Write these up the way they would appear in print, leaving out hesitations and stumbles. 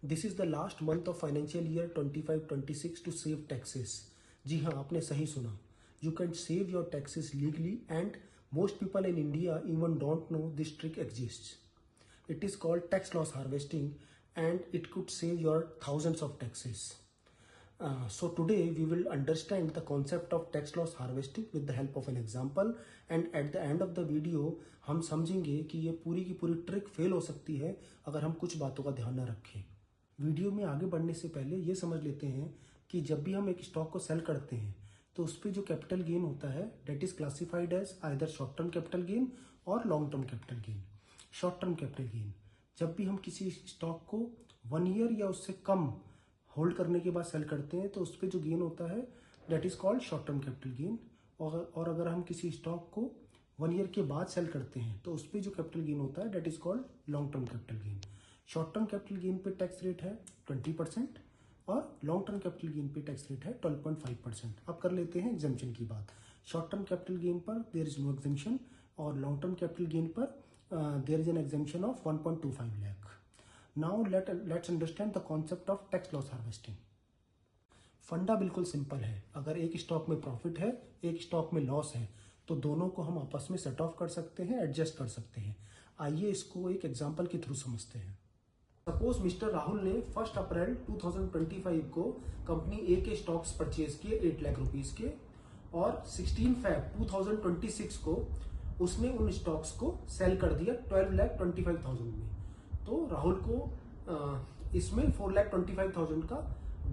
This is the last month of financial year 25-26 to save taxes. जी हाँ, आपने सही सुना। You can save your taxes legally and most people in India even don't know this trick exist. It is called tax loss harvesting and it could save your thousands of taxes. So today we will understand the concept of tax loss harvesting with the help of an example, and at the end of the video हम समझेंगे कि ये पूरी की पूरी trick fail हो सकती है अगर हम कुछ बातों का ध्यान न रखें। वीडियो में आगे बढ़ने से पहले ये समझ लेते हैं कि जब भी हम एक स्टॉक को सेल करते हैं तो उस पर जो कैपिटल गेन होता है debt is classified as either short term capital gain और long term capital gain. Short term capital gain, जब भी हम किसी स्टॉक को 1 ईयर या उससे कम होल्ड करने के बाद सेल करते हैं तो उस पर जो गेन होता है that is called short term capital gain. और अगर हम किसी स्टॉक को 1 ईयर के बाद सेल करते हैं तो उस पर जो कैपिटल गेन होता है that is called long term capital gain. Short term capital gain पे टैक्स रेट है 20% और लॉन्ग टर्म कैपिटल गेन पे टैक्स रेट है 12.5%। अब कर लेते हैं एग्जेम्पशन की बात। शॉर्ट टर्म कैपिटल गेन पर देयर इज नो एग्जेम्पशन और लॉन्ग टर्म कैपिटल गेन पर there is an exemption of 1.25 lakh. Now let's understand the concept of tax loss harvesting. फंडा बिल्कुल सिंपल है। अगर एक स्टॉक में प्रॉफिट है, एक स्टॉक में लॉस है, तो दोनों को हम आपस में सेट ऑफ कर सकते हैं, एडजस्ट कर सकते हैं। आइए इसको एक एग्जांपल के थ्रू समझते हैं। सपोज मिस्टर राहुल ने 1 अप्रैल 2025 को कंपनी ए के स्टॉक्स परचेज किए 8 लाख रुपीज के और 16 फैब 2026 को उसने उन स्टॉक्स को सेल कर दिया 12,25,000 में। तो राहुल को इसमें 4,25,000 का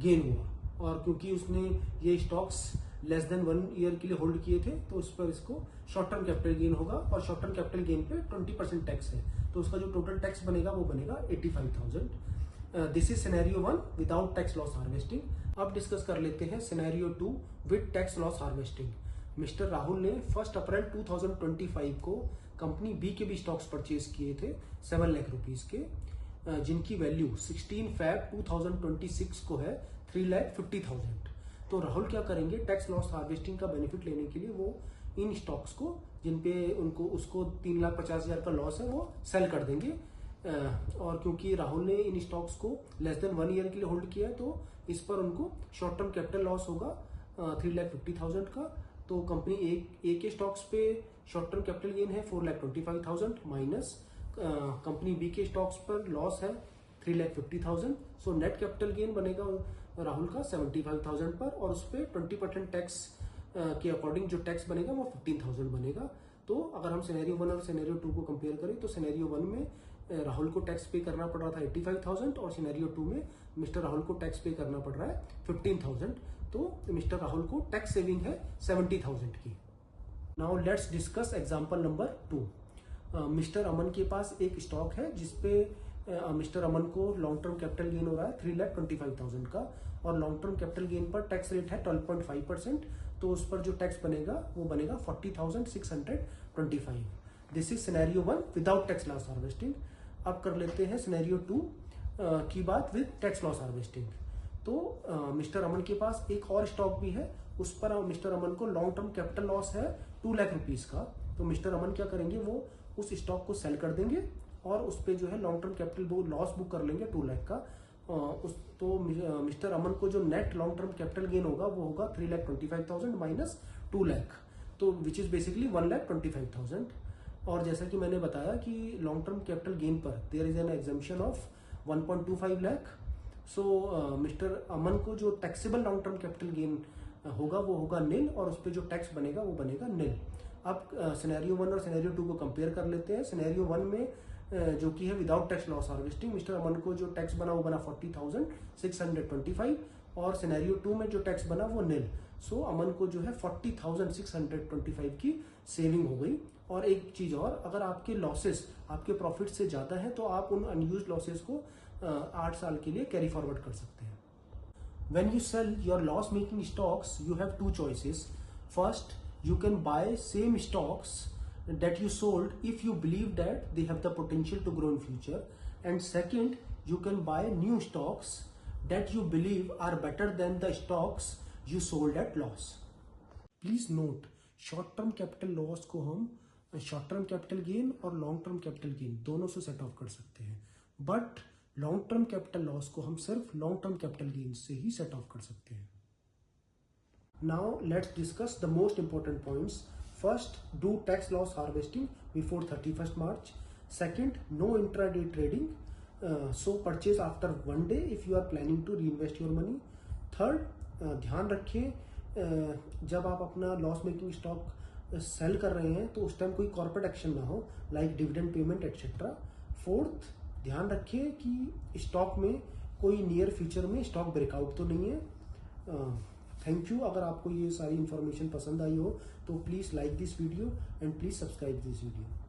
गेन हुआ और क्योंकि उसने ये स्टॉक्स लेस देन 1 ईयर के लिए होल्ड किए थे तो उस पर इसको शॉर्ट टर्म कैपिटल गेन होगा और शॉर्ट टर्म कैपिटल गेन पे 20% टैक्स है तो उसका जो टोटल टैक्स बनेगा वो बनेगा 85,000। This is scenario 1 without tax loss harvesting. अब डिस्कस कर लेते हैं scenario 2 with tax loss harvesting. Mister Rahul ने 1 अप्रैल 2025 को कंपनी बी के भी स्टॉक्स परचेज किए थे 7 लाख रुपीज के जिनकी वैल्यू 16 फैब 2026 को है 3,50,000। तो राहुल क्या करेंगे, टैक्स लॉस हार्वेस्टिंग का बेनिफिट लेने के लिए वो इन स्टॉक्स को जिनपे उसको 3,50,000 का लॉस है वो सेल कर देंगे। और क्योंकि राहुल ने इन स्टॉक्स को लेस देन 1 ईयर के लिए होल्ड किया है तो इस पर उनको शॉर्ट टर्म कैपिटल लॉस होगा 3,50,000 का। तो कंपनी ए के स्टॉक्स पे शॉर्ट टर्म कैपिटल गेन है 4,25,000 माइनस कंपनी बी के स्टॉक्स पर लॉस है 3,50,000। सो नेट कैपिटल गेन बनेगा राहुल का 75,000 पर और उस पर 20% टैक्स के अकॉर्डिंग जो टैक्स बनेगा वो 15,000 बनेगा। तो अगर हम सिनेरियो 1 और सिनेरियो 2 को कंपेयर करें तो सिनेरियो 1 में राहुल को टैक्स पे करना पड़ रहा था 85,000 और सिनेरियो 2 में मिस्टर राहुल को टैक्स पे करना पड़ रहा है 15,000। तो मिस्टर राहुल को टैक्स सेविंग है 70,000 की। Now let's discuss example number 2। Mister Aman के पास एक स्टॉक है जिसपे मिस्टर अमन को लॉन्ग टर्म कैपिटल गेन हो रहा है 3,25,000 का और लॉन्ग टर्म कैपिटल गेन पर टैक्स रेट है 12.5%। तो उस पर जो टैक्स बनेगा वो बनेगा 40,625। This is scenario 1 without tax loss harvesting. अब कर लेते हैं सिनेरियो 2 की बात विद टैक्स लॉस हार्वेस्टिंग। तो मिस्टर अमन के पास एक और स्टॉक भी है, उस पर मिस्टर अमन को लॉन्ग टर्म कैपिटल लॉस है 2 लाख रुपीज का। तो मिस्टर अमन क्या करेंगे, वो उस स्टॉक को सेल कर देंगे और उस पे जो है लॉन्ग टर्म कैपिटल वो लॉस बुक कर लेंगे 2 लाख का। तो मिस्टर अमन को जो net long term capital gain होगा वो होगा 3,25,000 माइनस 2 लाख, तो विच इज बेसिकली 1,25,000। और जैसा कि मैंने बताया कि लॉन्ग टर्म कैपिटल गेन पर there is an exemption of 1.25 lakh. So mister Aman को जो taxable long term capital gain होगा वो होगा निल और उस पर जो टैक्स बनेगा वो बनेगा निल। अब सिनेरियो 1 और सिनेरियो 2 को कंपेयर कर लेते हैं। सिनेरियो 1 में जो कि है without tax loss harvesting, mister Aman को जो टैक्स बना वो बना 40,625 और सिनेरियो 2 में जो टैक्स बना वो निल। सो अमन को जो है 40,625 की सेविंग हो गई। और एक चीज और, अगर आपके लॉसेस आपके प्रॉफिट से ज्यादा है तो आप उन अनयूज्ड लॉसेस को 8 साल के लिए कैरी फॉरवर्ड कर सकते हैं। When you sell your loss making stocks, you have 2 choices. First, you can buy same stocks that you sold if you believe that they have the potential to grow in future. And second, you can buy new stocks that you believe are better than the stocks you sold at loss. Please note, short term capital loss को हम short term capital gain और long term capital gain दोनों से set of कर सकते हैं। But long term capital loss को हम सिर्फ लॉन्ग टर्म कैपिटल गेन से ही सेट ऑफ कर सकते हैं। Now let's discuss the most important points. First, do tax loss harvesting before 31st March. Second, no intraday trading, so purchase after 1 day if you are planning to reinvest your money. Third, ध्यान रखिए जब आप अपना loss making stock cell कर रहे हैं तो उस टाइम कोई कॉर्पोरेट एक्शन ना हो, like dividend payment etcetera. Fourth, ध्यान रखिए कि स्टॉक में कोई नियर फ्यूचर में स्टॉक ब्रेकआउट तो नहीं है। Thank you. अगर आपको ये सारी इन्फॉर्मेशन पसंद आई हो तो please like this video and please subscribe this video.